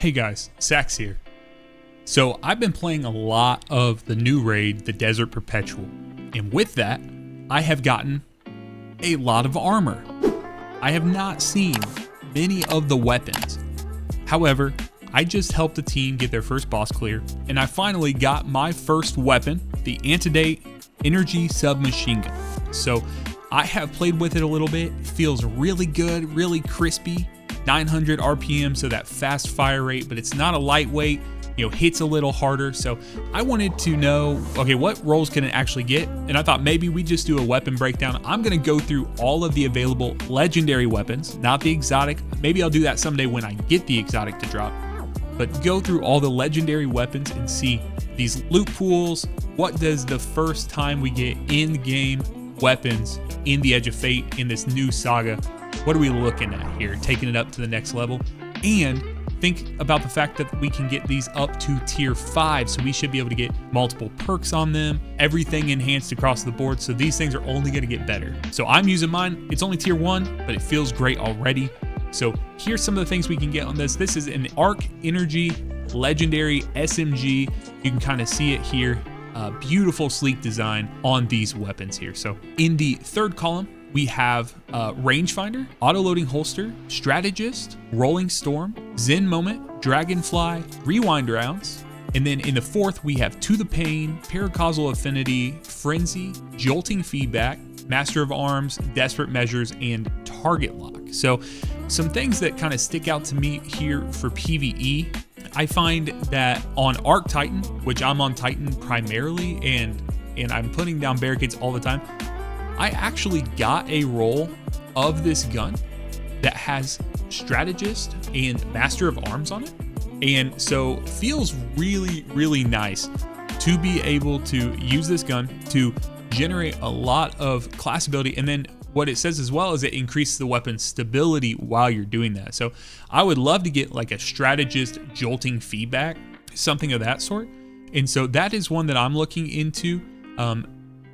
Hey guys, Sax here. So I've been playing a lot of the new raid, the Desert Perpetual, and with that, I have gotten a lot of armor. I have not seen many of the weapons. However, I just helped the team get their first boss clear, and I finally got my first weapon, the Antedate Energy Submachine Gun. So I have played with it a little bit. It feels really good, really crispy. 900 RPM, so that fast fire rate, but it's not a lightweight, hits a little harder. So I wanted to know, okay, what roles can it actually get? And I thought maybe we just do a weapon breakdown. I'm gonna go through all of the available legendary weapons, not the exotic. Maybe I'll do that someday when I get the exotic to drop, but go through all the legendary weapons and see these loot pools. What does the first time we get in-game weapons in the Edge of Fate in this new saga, what are we looking at here? Taking it up to the next level. And think about the fact that we can get these up to tier 5, so we should be able to get multiple perks on them, everything enhanced across the board, so these things are only gonna get better. So I'm using mine. It's only tier 1, but it feels great already. So here's some of the things we can get on this. This is an Arc Energy Legendary SMG. You can kind of see it here. Beautiful, sleek design on these weapons here. So in the third column, we have Rangefinder, Auto-Loading Holster, Strategist, Rolling Storm, Zen Moment, Dragonfly, Rewind Rounds, and then in the fourth, we have To the Pain, Paracausal Affinity, Frenzy, Jolting Feedback, Master of Arms, Desperate Measures, and Target Lock. So some things that kind of stick out to me here for PvE. I find that on Arc Titan, which I'm on Titan primarily, and I'm putting down barricades all the time, I actually got a roll of this gun that has Strategist and Master of Arms on it. And so feels really, really nice to be able to use this gun to generate a lot of class ability. And then what it says as well is it increases the weapon's stability while you're doing that. So I would love to get like a Strategist Jolting Feedback, something of that sort. And so that is one that I'm looking into.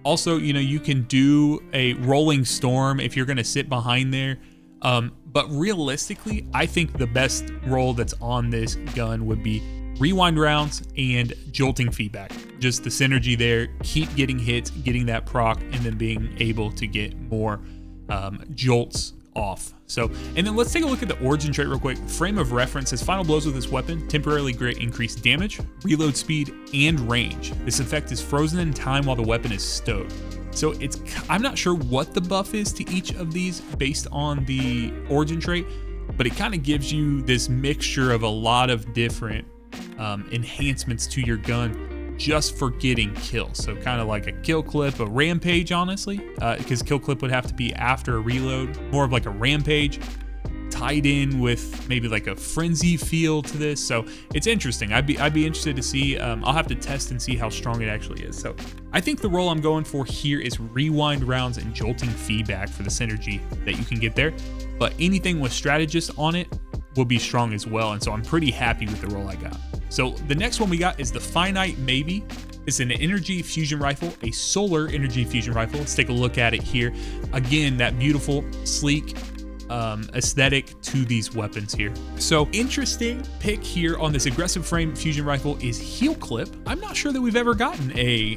Also, you can do a Rolling Storm if you're going to sit behind there. But realistically, I think the best roll that's on this gun would be Rewind Rounds and Jolting Feedback. Just the synergy there, keep getting hits, getting that proc, and then being able to get more jolts off. So, and then let's take a look at the origin trait real quick. Frame of reference says final blows with this weapon temporarily grant increased damage, reload speed, and range. This effect is frozen in time while the weapon is stowed. So I'm not sure what the buff is to each of these based on the origin trait, but it kind of gives you this mixture of a lot of different enhancements to your gun just for getting kills. So kind of like a kill clip, a rampage, honestly, because kill clip would have to be after a reload, more of like a rampage tied in with maybe like a frenzy feel to this. So it's interesting. I'd be interested to see. I'll have to test and see how strong it actually is. So I think the role I'm going for here is Rewind Rounds and Jolting Feedback for the synergy that you can get there. But anything with Strategist on it will be strong as well. And so I'm pretty happy with the role I got. So the next one we got is the Finite Maybe. It's an energy fusion rifle, a solar energy fusion rifle. Let's take a look at it here. Again, that beautiful, sleek aesthetic to these weapons here. So interesting pick here on this aggressive frame fusion rifle is heel clip. I'm not sure that we've ever gotten a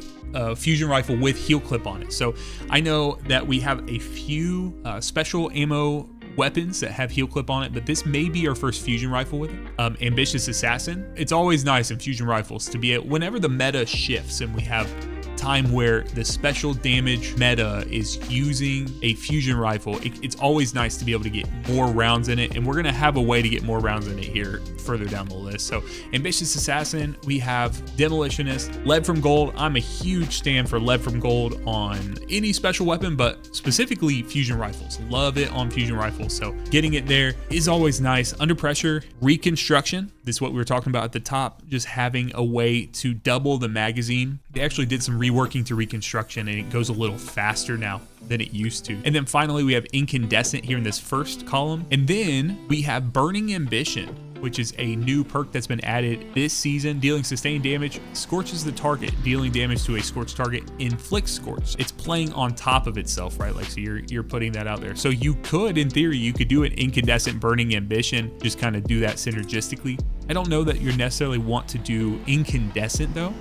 fusion rifle with heel clip on it. So I know that we have a few special ammo weapons that have heel clip on it, but this may be our first fusion rifle with it. Ambitious Assassin. It's always nice in fusion rifles to be whenever the meta shifts and we have time where the special damage meta is using a fusion rifle, it's always nice to be able to get more rounds in it, and we're gonna have a way to get more rounds in it here further down the list. So Ambitious Assassin, we have Demolitionist, Lead from Gold. I'm a huge stan for Lead from Gold on any special weapon, but specifically fusion rifles. Love it on fusion rifles, so getting it there is always nice. Under Pressure, Reconstruction. This is what we were talking about at the top, just having a way to double the magazine. They actually did some reworking to Reconstruction, and it goes a little faster now than it used to. And then finally, we have Incandescent here in this first column. And then we have Burning Ambition, which is a new perk that's been added this season. Dealing sustained damage, scorches the target. Dealing damage to a scorched target inflicts scorch. It's playing on top of itself, right? Like, so you're putting that out there. So you could, in theory, you could do an Incandescent Burning Ambition, just kind of do that synergistically. I don't know that you necessarily want to do incandescent though.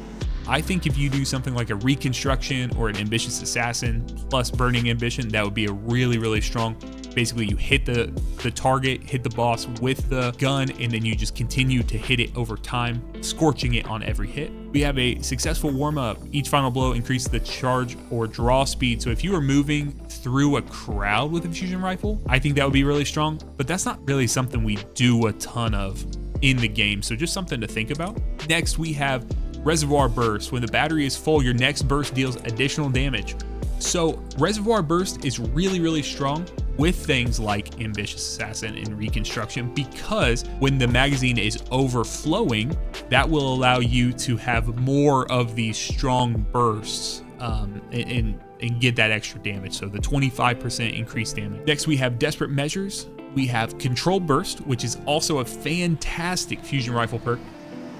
I think if you do something like a reconstruction or an ambitious assassin plus burning ambition, that would be a really, really strong. Basically, you hit the target, hit the boss with the gun, and then you just continue to hit it over time, scorching it on every hit. We have a successful warm-up. Each final blow increases the charge or draw speed. So if you are moving through a crowd with a fusion rifle, I think that would be really strong, but that's not really something we do a ton of in the game. So just something to think about. Next, we have Reservoir Burst. When the battery is full, your next burst deals additional damage. So Reservoir Burst is really, really strong with things like Ambitious Assassin and Reconstruction, because when the magazine is overflowing, that will allow you to have more of these strong bursts and get that extra damage. So the 25% increased damage. Next, we have Desperate Measures. We have Controlled Burst, which is also a fantastic fusion rifle perk.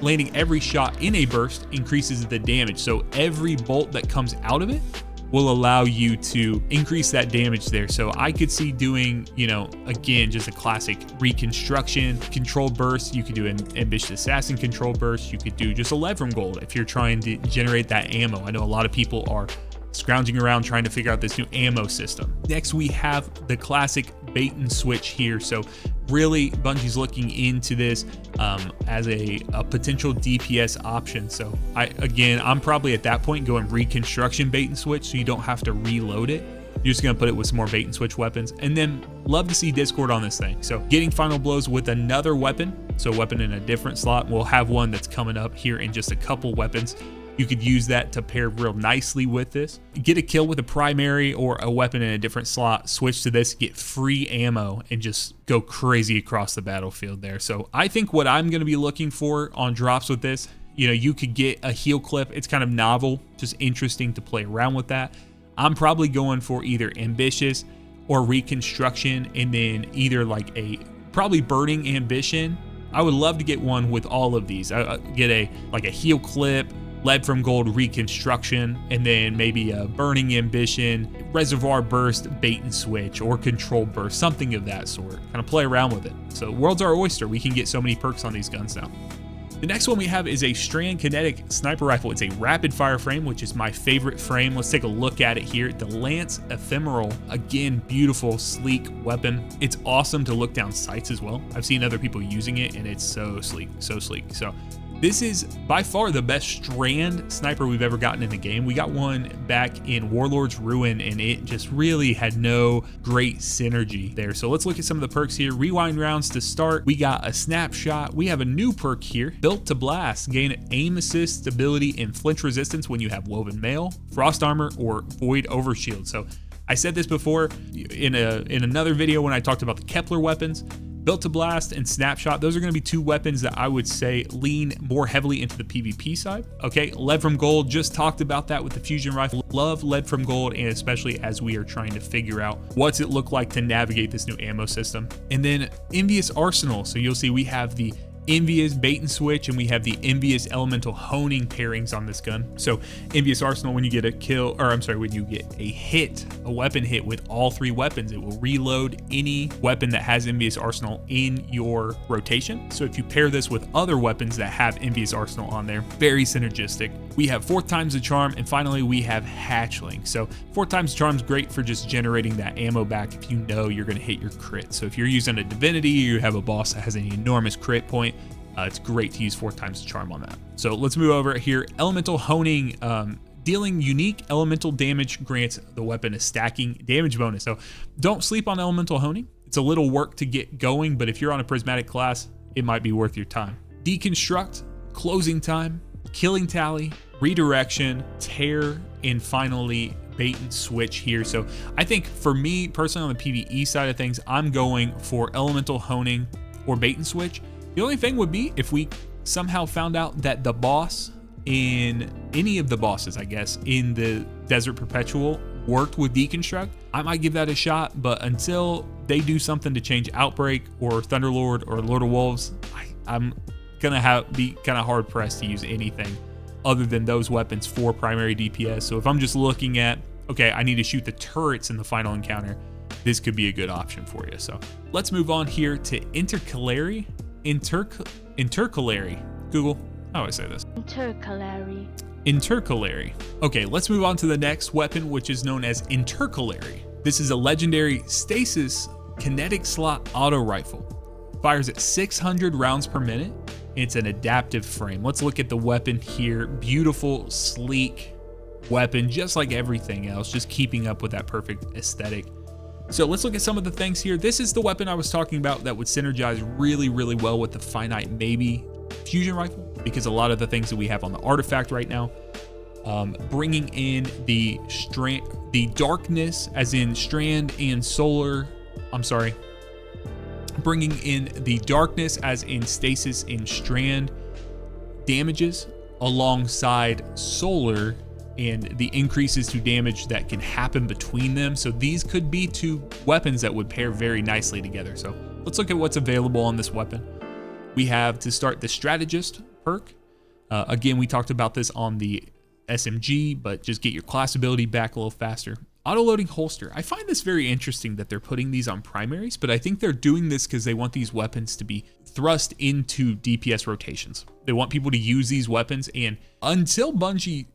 Landing every shot in a burst increases the damage. So every bolt that comes out of it will allow you to increase that damage there. So I could see doing, you know, again, just a classic Reconstruction Controlled Burst. You could do an Ambitious Assassin Controlled Burst. You could do just a lead from gold if you're trying to generate that ammo. I know a lot of people are scrounging around trying to figure out this new ammo system. Next, we have the classic bait and switch here. So really, Bungie's looking into this as a potential DPS option. So I'm probably at that point going Reconstruction bait and switch, so you don't have to reload it. You're just gonna put it with some more bait and switch weapons. And then love to see Discord on this thing. So getting final blows with another weapon, so a weapon in a different slot. We'll have one that's coming up here in just a couple weapons. You could use that to pair real nicely with this. Get a kill with a primary or a weapon in a different slot, switch to this, get free ammo, and just go crazy across the battlefield there. So I think what I'm gonna be looking for on drops with this, you know, you could get a heal clip. It's kind of novel, just interesting to play around with that. I'm probably going for either Ambitious or Reconstruction, and then either like probably Burning Ambition. I would love to get one with all of these. I get like a heal clip, lead from gold Reconstruction, and then maybe a Burning Ambition, Reservoir Burst, bait and switch, or Controlled Burst, something of that sort. Kind of play around with it. So world's our oyster. We can get so many perks on these guns now. The next one we have is a Strand kinetic sniper rifle. It's a rapid fire frame, which is my favorite frame. Let's take a look at it here. The Lance Ephemeral, again, beautiful, sleek weapon. It's awesome to look down sights as well. I've seen other people using it, and it's so sleek, so sleek. So this is by far the best Strand sniper we've ever gotten in the game. We got one back in Warlord's Ruin, and it just really had no great synergy there. So let's look at some of the perks here. Rewind rounds to start. We got a snapshot. We have a new perk here, Built to Blast. Gain aim assist, stability, and flinch resistance when you have woven mail, frost armor, or void overshield. So I said this before in another video when I talked about the Kepler weapons. Built to Blast and Snapshot, those are going to be two weapons that I would say lean more heavily into the PvP side. Okay, Lead from Gold, just talked about that with the fusion rifle. Love Lead from Gold, and especially as we are trying to figure out what's it look like to navigate this new ammo system. And then Envious Arsenal, so you'll see we have the Envious bait and switch, and we have the Envious elemental honing pairings on this gun. So Envious Arsenal, when you get a kill, or I'm sorry, when you get a hit, a weapon hit with all three weapons, it will reload any weapon that has Envious Arsenal in your rotation. So if you pair this with other weapons that have Envious Arsenal on there, very synergistic. We have 4 times the charm, and finally we have Hatchling. So 4 times the charm is great for just generating that ammo back if you know you're going to hit your crit. So if you're using a divinity, you have a boss that has an enormous crit point, it's great to use 4 times the charm on that. So let's move over here. Elemental Honing, dealing unique elemental damage grants the weapon a stacking damage bonus. So don't sleep on Elemental Honing. It's a little work to get going, but if you're on a prismatic class, it might be worth your time. Deconstruct, Closing Time, Killing Tally, Redirection, Tear, and finally bait and switch here. So I think for me personally on the PvE side of things, I'm going for Elemental Honing or bait and switch. The only thing would be if we somehow found out that the boss in any of the bosses, I guess, in the Desert Perpetual worked with Deconstruct, I might give that a shot. But until they do something to change Outbreak or Thunderlord or Lord of Wolves, I'm gonna be kind of hard pressed to use anything other than those weapons for primary DPS. So if I'm just looking at, okay, I need to shoot the turrets in the final encounter, this could be a good option for you. So let's move on here to Intercalary. Intercalary. Google, how do I say this? Intercalary. Intercalary. Okay, let's move on to the next weapon, which is known as Intercalary. This is a legendary Stasis kinetic slot auto rifle. Fires at 600 rounds per minute. It's an adaptive frame. Let's look at the weapon here. Beautiful, sleek weapon, just like everything else, just keeping up with that perfect aesthetic. So let's look at some of the things here. This is the weapon I was talking about that would synergize really, really well with the Finite maybe fusion rifle, because a lot of the things that we have on the artifact right now, bringing in the darkness as in Strand and solar, bringing in the darkness as in Stasis and Strand damages alongside solar and the increases to damage that can happen between them. So these could be two weapons that would pair very nicely together. So let's look at what's available on this weapon. We have to start the Strategist perk. Again, we talked about this on the SMG, but just get your class ability back a little faster. Auto-loading holster. I find this very interesting that they're putting these on primaries, but I think they're doing this because they want these weapons to be thrust into DPS rotations. They want people to use these weapons, and until Bungie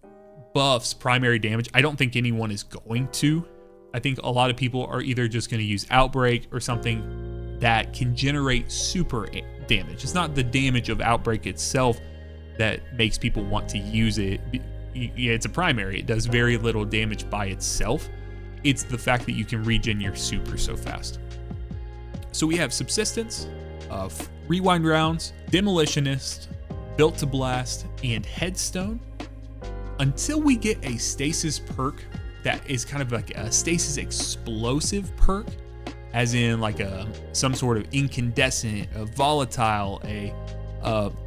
buffs primary damage, I don't think anyone is going to. I think a lot of people are either just going to use Outbreak or something that can generate super damage. It's not the damage of Outbreak itself that makes people want to use it. Yeah, it's a primary. It does very little damage by itself. It's the fact that you can regen your super so fast. So we have Subsistence, Rewind Rounds, Demolitionist, Built to Blast, and Headstone. Until we get a Stasis perk that is kind of like a Stasis explosive perk, as in like some sort of incandescent, a volatile, a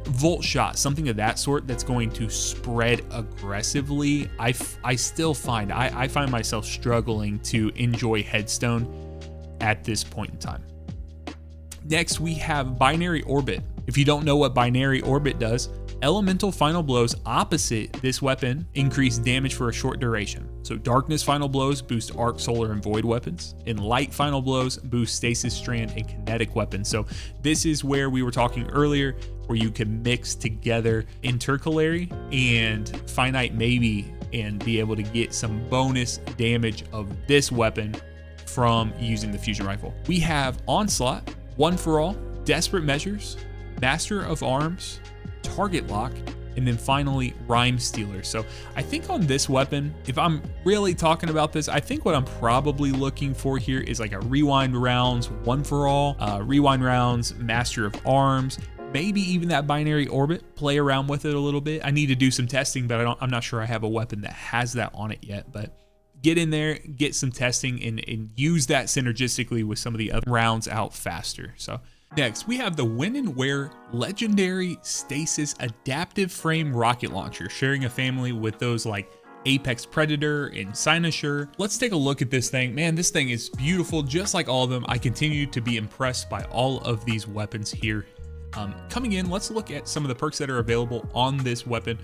volt shot, something of that sort that's going to spread aggressively, I still find I find myself struggling to enjoy Headstone at this point in time. Next, we have Binary Orbit. If you don't know what Binary Orbit does, elemental final blows opposite this weapon increase damage for a short duration. So darkness final blows boost arc, solar, and void weapons, and light final blows boost stasis, strand, and kinetic weapons. So this is where we were talking earlier, where you can mix together Intercalary and Finite maybe and be able to get some bonus damage of this weapon from using the fusion rifle. We have Onslaught, One for All, Desperate Measures, Master of Arms, Target Lock, and then finally Rhyme Stealer. So I think on this weapon, if I'm really talking about this, I think what I'm probably looking for here is like a Rewind Rounds, One for All, Rewind Rounds, Master of Arms, maybe even that Binary Orbit, play around with it a little bit. I need to do some testing, but I'm not sure I have a weapon that has that on it yet, but get in there, get some testing, and use that synergistically with some of the other rounds out faster. So next, we have the Win and Wear Legendary Stasis Adaptive Frame Rocket Launcher, sharing a family with those like Apex Predator and Cynosure. Let's take a look at this thing. Man, this thing is beautiful, just like all of them. I continue to be impressed by all of these weapons here. Coming in, let's look at some of the perks that are available on this weapon.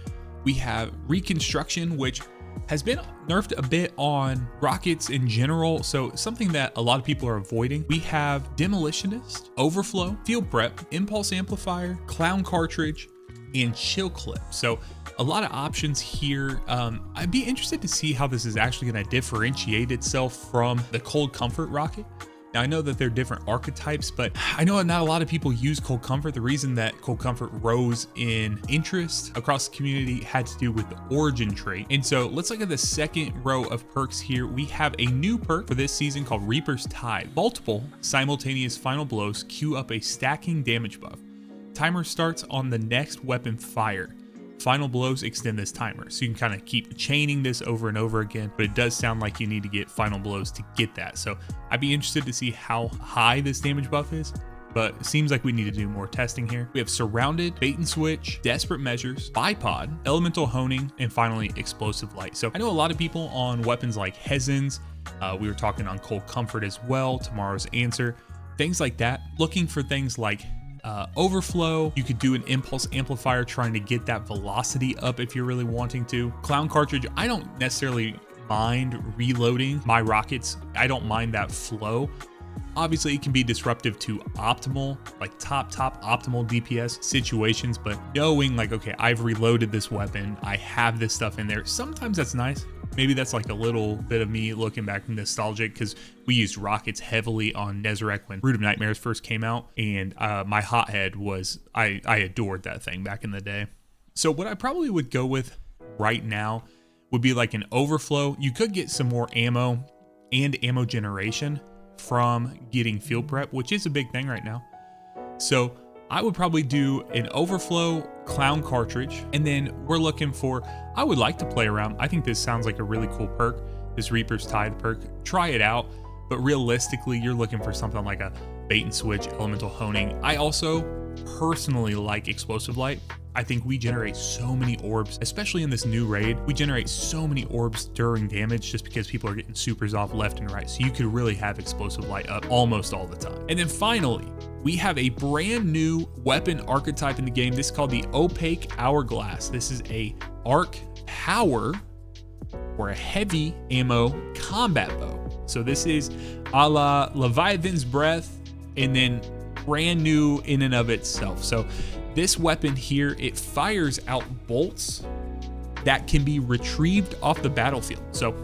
We have Reconstruction, which has been nerfed a bit on rockets in general, so something that a lot of people are avoiding. We have Demolitionist, Overflow, Field Prep, Impulse Amplifier, Clown Cartridge, and Chill Clip. So a lot of options here. I'd be interested to see how this is actually going to differentiate itself from the Cold Comfort rocket. Now, I know that they're different archetypes, but I know not a lot of people use Cold Comfort. The reason that Cold Comfort rose in interest across the community had to do with the origin trait. And so let's look at the second row of perks here. We have a new perk for this season called Reaper's Tide. Multiple simultaneous final blows queue up a stacking damage buff. Timer starts on the next weapon fire. Final blows extend this timer, so you can kind of keep chaining this over and over again, but it does sound like you need to get final blows to get that. So I'd be interested to see how high this damage buff is, but it seems like we need to do more testing here. We have Surrounded, Bait and Switch, Desperate Measures, Bipod, Elemental Honing, and finally Explosive Light. So I know a lot of people on weapons like Hezins, we were talking on Cold Comfort as well, Tomorrow's Answer, things like that, looking for things like Overflow. You could do an Impulse Amplifier trying to get that velocity up if you're really wanting to. Clown Cartridge, I don't necessarily mind reloading my rockets. I don't mind that flow. Obviously, it can be disruptive to optimal, like top optimal DPS situations, but knowing like, okay, I've reloaded this weapon, I have this stuff in there, sometimes that's nice. Maybe that's like a little bit of me looking back nostalgic, because we used rockets heavily on Nezarec when Brood of Nightmares first came out, and my hothead was, I adored that thing back in the day. So what I probably would go with right now would be like an overflow. You could get some more ammo and ammo generation from getting field prep, which is a big thing right now. So I would probably do an overflow clown cartridge, and then we're looking for, I would like to play around. I think this sounds like a really cool perk, this Reaper's Tithe perk. Try it out, but realistically, you're looking for something like a bait and switch, elemental honing. I also personally like explosive light. I think we generate so many orbs, especially in this new raid. We generate so many orbs during damage just because people are getting supers off left and right. So you could really have explosive light up almost all the time. And then finally, we have a brand new weapon archetype in the game. This is called the Opaque Hourglass. This is a arc power or a heavy ammo combat bow. So this is a la Leviathan's Breath, and then brand new in and of itself. So this weapon here, it fires out bolts that can be retrieved off the battlefield. So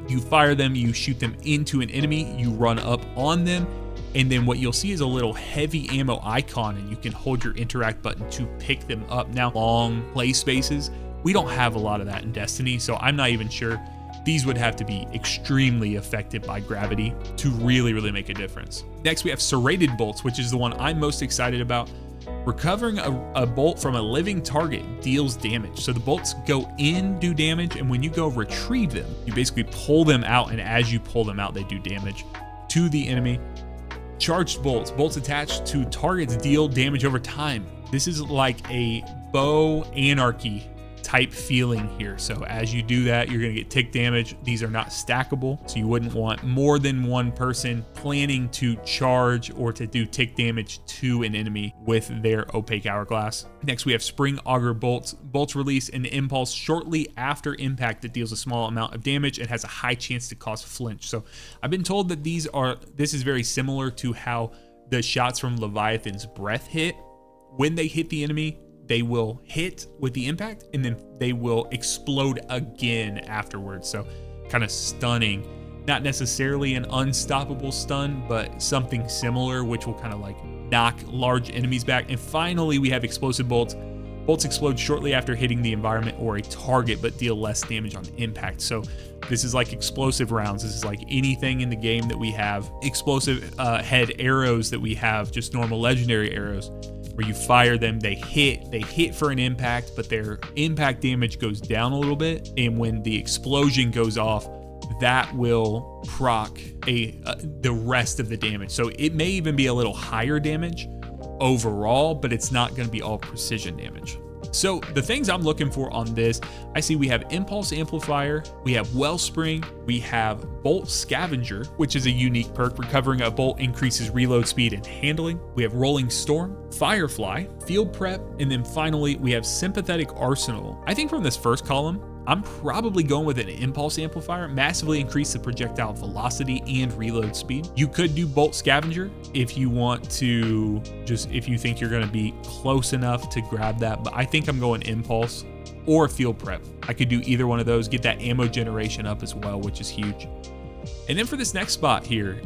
you fire them, you shoot them into an enemy, you run up on them, and then what you'll see is a little heavy ammo icon, and you can hold your interact button to pick them up. Now, long play spaces, we don't have a lot of that in Destiny, so I'm not even sure. These would have to be extremely affected by gravity to really make a difference. Next, we have serrated bolts, which is the one I'm most excited about. Recovering a bolt from a living target deals damage. So the bolts go in, do damage, and when you go retrieve them, you basically pull them out, and as you pull them out, they do damage to the enemy. Charged bolts. Bolts attached to targets deal damage over time. This is like a bow anarchy type feeling here. So as you do that, you're going to get tick damage. These are not stackable, so you wouldn't want more than one person planning to charge or to do tick damage to an enemy with their Opaque Hourglass. Next, we have Spring Auger bolts. Bolts release an impulse shortly after impact that deals a small amount of damage and has a high chance to cause flinch. So I've been told that this is very similar to how the shots from Leviathan's Breath hit. When they hit the enemy, they will hit with the impact, and then they will explode again afterwards. So kind of stunning, not necessarily an unstoppable stun, but something similar, which will kind of like knock large enemies back. And finally, we have explosive bolts. Bolts explode shortly after hitting the environment or a target, but deal less damage on impact. So this is like explosive rounds. This is like anything in the game that we have. Explosive head arrows that we have, just normal legendary arrows, where you fire them, they hit for an impact, but their impact damage goes down a little bit. And when the explosion goes off, that will proc the rest of the damage. So it may even be a little higher damage overall, but it's not going to be all precision damage. So the things I'm looking for on this, I see we have Impulse Amplifier, we have Wellspring, we have Bolt Scavenger, which is a unique perk. Recovering a bolt increases reload speed and handling. We have Rolling Storm, Firefly, Field Prep, and then finally we have Sympathetic Arsenal. I think from this first column, I'm probably going with an Impulse Amplifier, massively increase the projectile velocity and reload speed. You could do Bolt Scavenger if you want to, if you think you're going to be close enough to grab that, but I think I'm going Impulse or Field Prep. I could do either one of those, get that ammo generation up as well, which is huge. And then for this next spot here,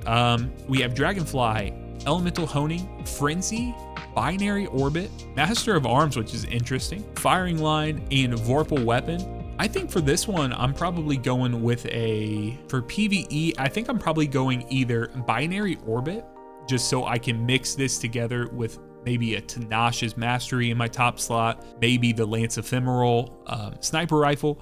we have Dragonfly, Elemental Honing, Frenzy, Binary Orbit, Master of Arms, which is interesting, Firing Line, and Vorpal Weapon. I think for this one, I'm probably going with for PvE, I think I'm probably going either Binary Orbit, just so I can mix this together with maybe a Tenacious Mastery in my top slot, maybe the Lance Ephemeral Sniper Rifle,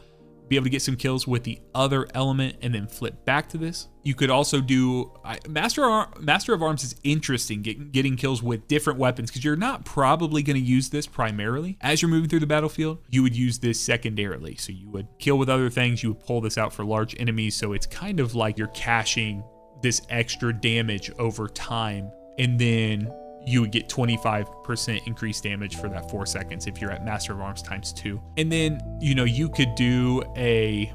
be able to get some kills with the other element and then flip back to this. You could also do Master of Arms is interesting, getting kills with different weapons, because you're not probably going to use this primarily as you're moving through the battlefield. You would use this secondarily, so you would kill with other things, you would pull this out for large enemies, so it's kind of like you're caching this extra damage over time, and then you would get 25% increased damage for that 4 seconds if you're at Master of Arms ×2. And then, you know, you could do a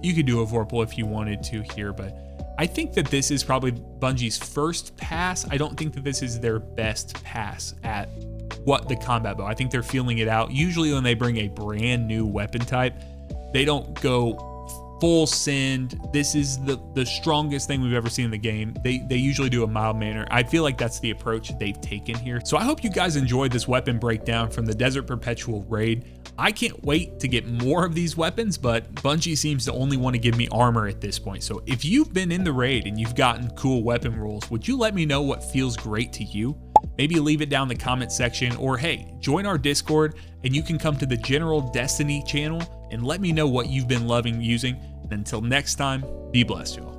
Vorpal if you wanted to here, but I think that this is probably Bungie's first pass. I don't think that this is their best pass at what the combat bow. I think they're feeling it out. Usually when they bring a brand new weapon type, they don't go full send. This is the strongest thing we've ever seen in the game. They usually do a mild manner. I feel like that's the approach they've taken here. So I hope you guys enjoyed this weapon breakdown from the Desert Perpetual Raid. I can't wait to get more of these weapons, but Bungie seems to only want to give me armor at this point. So if you've been in the raid and you've gotten cool weapon rules, would you let me know what feels great to you? Maybe leave it down in the comment section, or hey, join our Discord and you can come to the General Destiny channel and let me know what you've been loving using. And until next time, be blessed, y'all.